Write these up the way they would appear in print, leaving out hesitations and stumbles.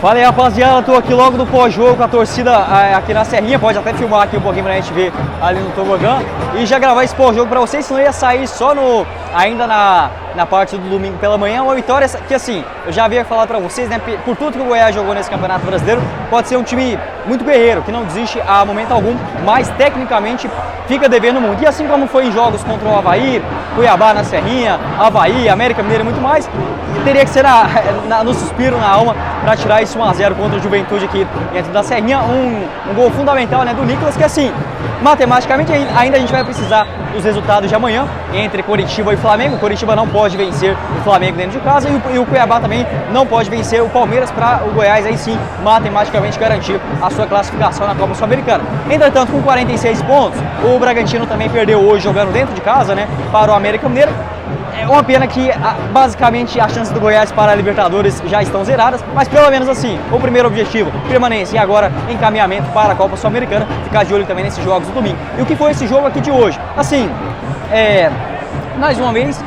Fala aí, rapaziada, tô aqui logo do pós-jogo com a torcida aqui na Serrinha, pode até filmar aqui um pouquinho pra gente ver ali no tobogã e já gravar esse pós-jogo pra vocês, senão ia sair só ainda na parte do domingo pela manhã. Uma vitória que, assim, eu já havia falado pra vocês, né, por tudo que o Goiás jogou nesse Campeonato Brasileiro, pode ser um time muito guerreiro, que não desiste a momento algum, mas tecnicamente fica devendo muito. E assim como foi em jogos contra o Avaí, Cuiabá na Serrinha, Avaí, América Mineiro e muito mais, teria que ser no suspiro, na alma, para tirar esse 1 a 0 contra o Juventude aqui dentro da Serrinha. Um gol fundamental, né, do Nicolas, que, assim, matematicamente ainda a gente vai precisar dos resultados de amanhã entre Coritiba e Flamengo. O Coritiba não pode vencer o Flamengo dentro de casa e o Cuiabá também não pode vencer o Palmeiras, para o Goiás aí sim matematicamente garantir a sua classificação na Copa Sul-Americana. Entretanto, com 46 pontos, o Bragantino também perdeu hoje jogando dentro de casa, né, para o América Mineiro. É uma pena que basicamente as chances do Goiás para a Libertadores já estão zeradas, mas pelo menos assim, o primeiro objetivo, permanência, e agora encaminhamento para a Copa Sul-Americana, ficar de olho também nesses jogos do domingo. E o que foi esse jogo aqui de hoje? Assim, mais uma vez,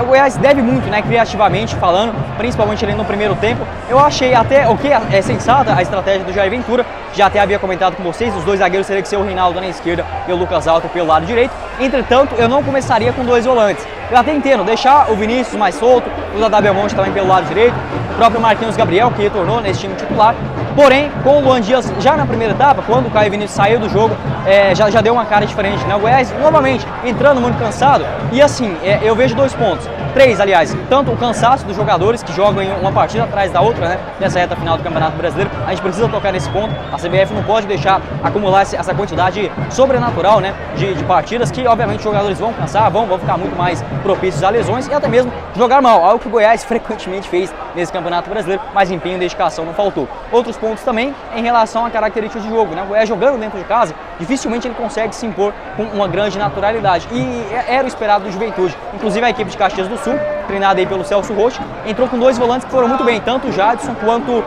o Goiás deve muito, né, criativamente falando, principalmente ali no primeiro tempo. Eu achei até é sensata a estratégia do Jair Ventura, já até havia comentado com vocês, os dois zagueiros teriam que ser o Reinaldo na esquerda e o Lucas Alto pelo lado direito. Entretanto, eu não começaria com dois volantes. Eu até entendo, deixar o Vinícius mais solto, o Dadá Belmonte também pelo lado direito, o próprio Marquinhos Gabriel, que retornou nesse time titular. Porém, com o Luan Dias já na primeira etapa, quando o Caio Vinícius saiu do jogo, já deu uma cara diferente, né? O Goiás, novamente, entrando muito cansado. E assim, eu vejo dois pontos. Três, aliás. Tanto o cansaço dos jogadores que jogam em uma partida atrás da outra, né? Nessa reta final do Campeonato Brasileiro. A gente precisa tocar nesse ponto. A CBF não pode deixar acumular essa quantidade sobrenatural, né? De partidas que, obviamente, os jogadores vão cansar, vão ficar muito mais propícios a lesões e até mesmo jogar mal. Algo que o Goiás frequentemente fez nesse Campeonato Brasileiro, mas empenho e dedicação não faltou. Outros pontos também em relação à característica de jogo, né? O Goiás jogando dentro de casa, dificilmente ele consegue se impor com uma grande naturalidade. E era o esperado do Juventude. Inclusive a equipe de Caxias do Sul, treinada aí pelo Celso Roth, entrou com dois volantes que foram muito bem, tanto o Jadson quanto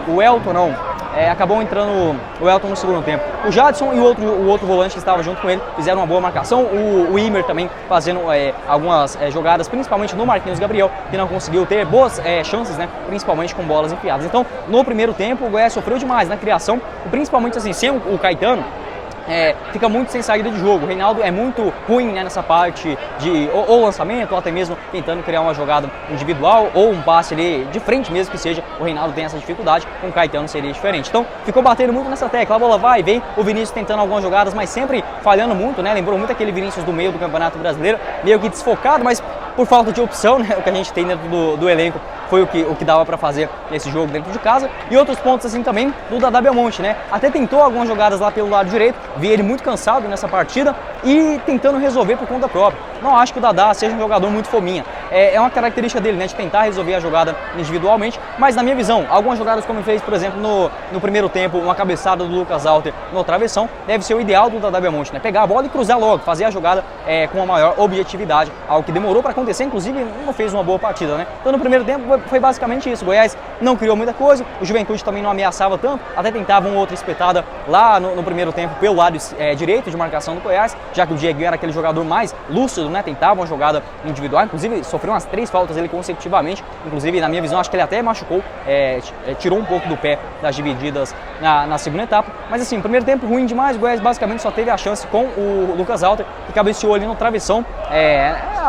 o Elton, não. Acabou entrando o Elton no segundo tempo. O Jadson e o outro volante que estava junto com ele fizeram uma boa marcação. O Imer também fazendo algumas jogadas, principalmente no Marquinhos Gabriel, que não conseguiu ter boas chances, né, principalmente com bolas enfiadas. Então, no primeiro tempo, o Goiás sofreu demais na criação, principalmente assim, sem o Caetano. Fica muito sem saída de jogo. O Reinaldo é muito ruim, né, nessa parte de ou lançamento, ou até mesmo tentando criar uma jogada individual ou um passe ali de frente mesmo que seja. O Reinaldo tem essa dificuldade, com o Caetano seria diferente. Então ficou batendo muito nessa tecla, a bola vai e vem, o Vinícius tentando algumas jogadas, mas sempre falhando muito, né? Lembrou muito aquele Vinícius do meio do Campeonato Brasileiro, meio que desfocado, mas por falta de opção, né, o que a gente tem dentro do elenco foi o que dava para fazer nesse jogo dentro de casa. E outros pontos assim também do Dadá Belmonte, né? Até tentou algumas jogadas lá pelo lado direito, vi ele muito cansado nessa partida e tentando resolver por conta própria. Não acho que o Dadá seja um jogador muito fominha. É uma característica dele, né, de tentar resolver a jogada individualmente, mas na minha visão, algumas jogadas como ele fez, por exemplo, no primeiro tempo, uma cabeçada do Lucas Alter no travessão, deve ser o ideal do Dadá Belmonte, né? Pegar a bola e cruzar logo, fazer a jogada com uma maior objetividade, algo que demorou para acontecer, inclusive não fez uma boa partida, né? Então no primeiro tempo foi basicamente isso. O Goiás não criou muita coisa, o Juventude também não ameaçava tanto, até tentava uma outra espetada lá no primeiro tempo pelo lado direito de marcação do Goiás, já que o Diego era aquele jogador mais lúcido, né? Tentava uma jogada individual, inclusive sofreu umas 3 faltas ele consecutivamente, inclusive na minha visão acho que ele até machucou, tirou um pouco do pé das divididas na segunda etapa, mas assim, primeiro tempo ruim demais. O Goiás basicamente só teve a chance com o Lucas Alter, que cabeceou ali no travessão,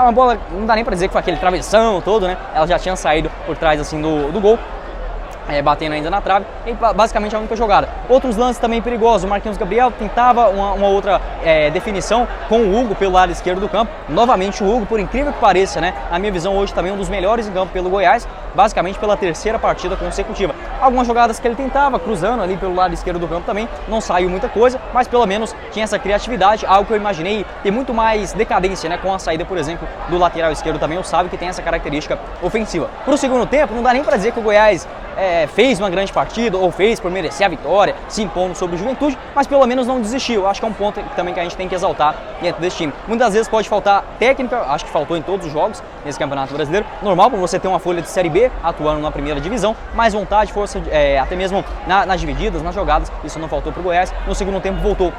uma bola, não dá nem pra dizer que foi aquele travessão todo, né? Ela já tinha saído por trás assim do gol, batendo ainda na trave, e basicamente a única jogada. Outros lances também perigosos, o Marquinhos Gabriel tentava uma outra definição com o Hugo pelo lado esquerdo do campo. Novamente o Hugo, por incrível que pareça, né, na minha visão hoje também um dos melhores em campo pelo Goiás, basicamente pela terceira partida consecutiva. Algumas jogadas que ele tentava, cruzando ali pelo lado esquerdo do campo também, não saiu muita coisa, mas pelo menos tinha essa criatividade, algo que eu imaginei ter muito mais decadência, né, com a saída, por exemplo, do lateral esquerdo também, o Sábio, que tem essa característica ofensiva. Pro segundo tempo, não dá nem pra dizer que o Goiás fez uma grande partida ou fez por merecer a vitória, se impondo sobre o Juventude, mas pelo menos não desistiu. Acho que é um ponto também que a gente tem que exaltar dentro desse time. Muitas vezes pode faltar técnica, acho que faltou em todos os jogos nesse Campeonato Brasileiro. Normal para você ter uma folha de Série B atuando na primeira divisão, mais vontade, força, até mesmo nas divididas, nas jogadas, isso não faltou para o Goiás. No segundo tempo voltou,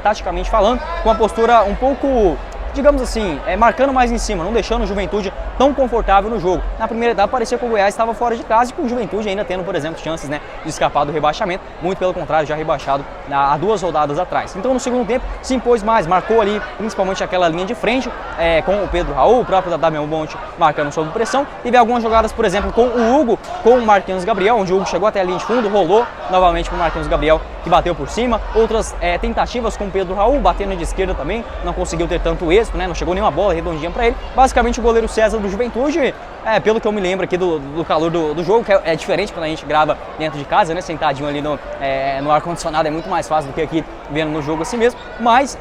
taticamente falando, com uma postura um pouco digamos assim, marcando mais em cima, não deixando o Juventude tão confortável no jogo. Na primeira etapa parecia que o Goiás estava fora de casa e com o Juventude ainda tendo, por exemplo, chances, né, de escapar do rebaixamento, muito pelo contrário, já rebaixado há 2 rodadas atrás. Então no segundo tempo se impôs mais, marcou ali principalmente aquela linha de frente, com o Pedro Raul, o próprio Damião Monte marcando sob pressão. Teve algumas jogadas, por exemplo, com o Hugo, com o Marquinhos Gabriel, onde o Hugo chegou até a linha de fundo, rolou novamente para o Marquinhos Gabriel, que bateu por cima. Outras tentativas com o Pedro Raul, batendo de esquerda também, não conseguiu ter tanto êxito, né? Não chegou nenhuma bola redondinha para ele. Basicamente o goleiro César do Juventude, pelo que eu me lembro aqui do calor do jogo, que é diferente quando a gente grava dentro de casa, né? Sentadinho ali no ar-condicionado, é muito mais fácil do que aqui vendo no jogo assim mesmo. Mas,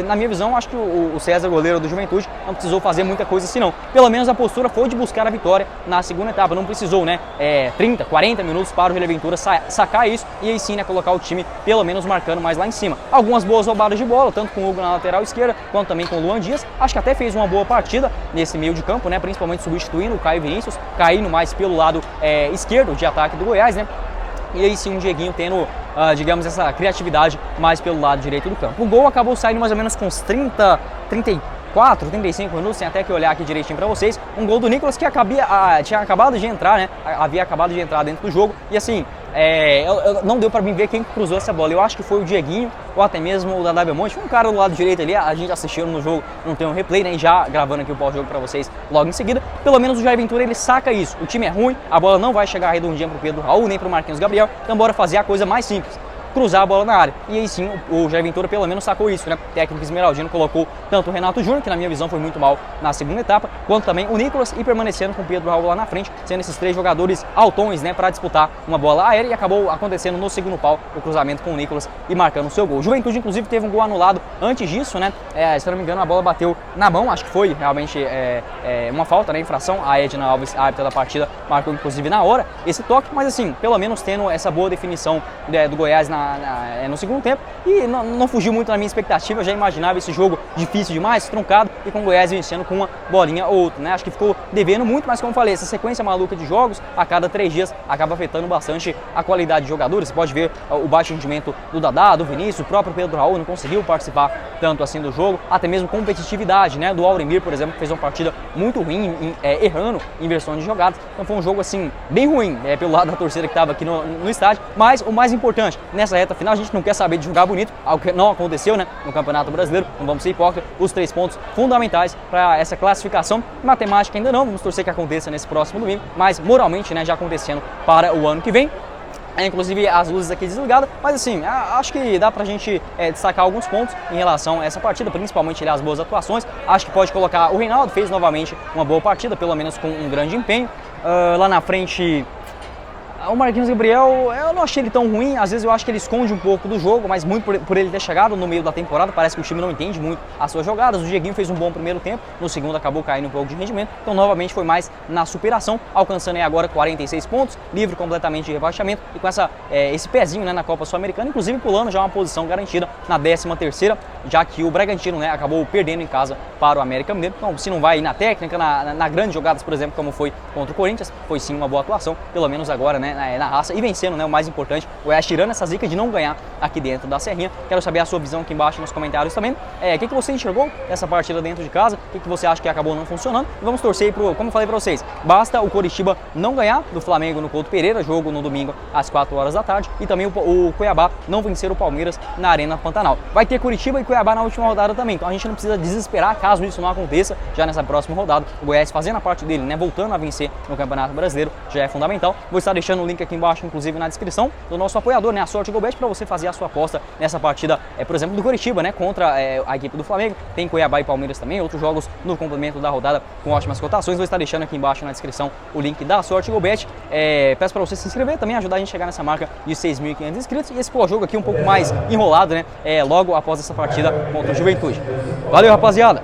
na minha visão, acho que o César, goleiro do Juventude, não precisou fazer muita coisa assim não. Pelo menos a postura foi de buscar a vitória na segunda etapa, não precisou, né? 30, 40 minutos para o Júlio Ventura sacar isso e aí sim, né, colocar o time pelo menos marcando mais lá em cima. Algumas boas roubadas de bola, tanto com o Hugo na lateral esquerda, quanto também com o Luan Dias. Acho que até fez uma boa partida nesse meio de campo, né? Principalmente substituindo o Caio Vinícius, caindo mais pelo lado esquerdo de ataque do Goiás, né? E aí sim o Dieguinho tendo, digamos, essa criatividade mais pelo lado direito do campo. O gol acabou saindo mais ou menos com uns 34, 35 minutos, sem até que olhar aqui direitinho pra vocês. Um gol do Nicolas que tinha acabado de entrar, né? Havia acabado de entrar dentro do jogo. E assim, não deu pra mim ver quem cruzou essa bola. Eu acho que foi o Dieguinho ou até mesmo o Dadá Belmonte. Um cara do lado direito ali, a gente assistiu no jogo, não tem um replay, né? E já gravando aqui o pós-jogo pra vocês logo em seguida. Pelo menos o Jair Ventura, ele saca isso. O time é ruim, a bola não vai chegar redondinha pro Pedro Raul, nem pro Marquinhos Gabriel. Então bora fazer a coisa mais simples, cruzar a bola na área. E aí sim, o Jair Ventura pelo menos sacou isso, né? O técnico esmeraldino colocou tanto o Renato Júnior, que na minha visão foi muito mal na segunda etapa, quanto também o Nicolas, e permanecendo com o Pedro Raul lá na frente, sendo esses 3 jogadores altões, né, para disputar uma bola aérea, e acabou acontecendo no segundo pau o cruzamento com o Nicolas e marcando o seu gol. O Juventude, inclusive, teve um gol anulado antes disso, né? Se eu não me engano, a bola bateu na mão, acho que foi realmente uma falta, né? Infração. A Edna Alves, a árbitra da partida, marcou inclusive na hora esse toque, mas assim, pelo menos tendo essa boa definição do Goiás no segundo tempo, e não fugiu muito da minha expectativa. Eu já imaginava esse jogo difícil demais, truncado, e com o Goiás vencendo com uma bolinha ou outra, né? Acho que ficou devendo muito, mas como eu falei, essa sequência maluca de jogos a cada 3 dias acaba afetando bastante a qualidade de jogadores. Você pode ver o baixo rendimento do Dadá, do Vinícius, o próprio Pedro Raul não conseguiu participar tanto assim do jogo, até mesmo competitividade, né? Do Auremir, por exemplo, que fez uma partida muito ruim, errando em versões de jogadas. Então foi um jogo assim, bem ruim, pelo lado da torcida que estava aqui no estádio, mas o mais importante, nessa reta final, a gente não quer saber de jogar bonito, algo que não aconteceu, né, no Campeonato Brasileiro. Não vamos ser hipócritas, os 3 pontos fundamentais para essa classificação. Matemática ainda não, vamos torcer que aconteça nesse próximo domingo, mas moralmente, né, já acontecendo para o ano que vem. Inclusive as luzes aqui desligadas, mas assim, acho que dá pra gente destacar alguns pontos em relação a essa partida, principalmente as boas atuações. Acho que pode colocar o Reinaldo, fez novamente uma boa partida, pelo menos com um grande empenho. Lá na frente, o Marquinhos Gabriel, eu não achei ele tão ruim. Às vezes eu acho que ele esconde um pouco do jogo, mas muito por ele ter chegado no meio da temporada, parece que o time não entende muito as suas jogadas. O Dieguinho fez um bom primeiro tempo, no segundo acabou caindo um pouco de rendimento, então novamente foi mais na superação, alcançando aí agora 46 pontos, livre completamente de rebaixamento e com esse pezinho, né, na Copa Sul-Americana, inclusive pulando já uma posição garantida na 13ª, já que o Bragantino, né, acabou perdendo em casa para o América Mineiro. Então, se não vai na técnica, na grandes jogadas, por exemplo, como foi contra o Corinthians, foi sim uma boa atuação, pelo menos agora, né, na raça, e vencendo, né, o mais importante, o Goiás tirando essa zica de não ganhar aqui dentro da Serrinha. Quero saber a sua visão aqui embaixo nos comentários também. O que você enxergou dessa partida dentro de casa? O que você acha que acabou não funcionando? E vamos torcer como eu falei pra vocês, basta o Coritiba não ganhar do Flamengo no Couto Pereira, jogo no domingo às 4 horas da tarde, e também o Cuiabá não vencer o Palmeiras na Arena Pantanal. Vai ter Coritiba e Cuiabá na última rodada também, então a gente não precisa desesperar caso isso não aconteça já nessa próxima rodada. O Goiás fazendo a parte dele, né, voltando a vencer no Campeonato Brasileiro, já é fundamental. Vou estar deixando o link aqui embaixo, inclusive na descrição, do nosso apoiador, né, a Sorte GoBet, para você fazer a sua aposta nessa partida, por exemplo, do Coritiba, né, contra a equipe do Flamengo. Tem Cuiabá e Palmeiras também, outros jogos no complemento da rodada com ótimas cotações. Vou estar deixando aqui embaixo na descrição o link da Sorte GoBet. Peço para você se inscrever também, ajudar a gente a chegar nessa marca de 6.500 inscritos, e esse pós-jogo aqui um pouco mais enrolado, né, logo após essa partida contra o Juventude. Valeu, rapaziada!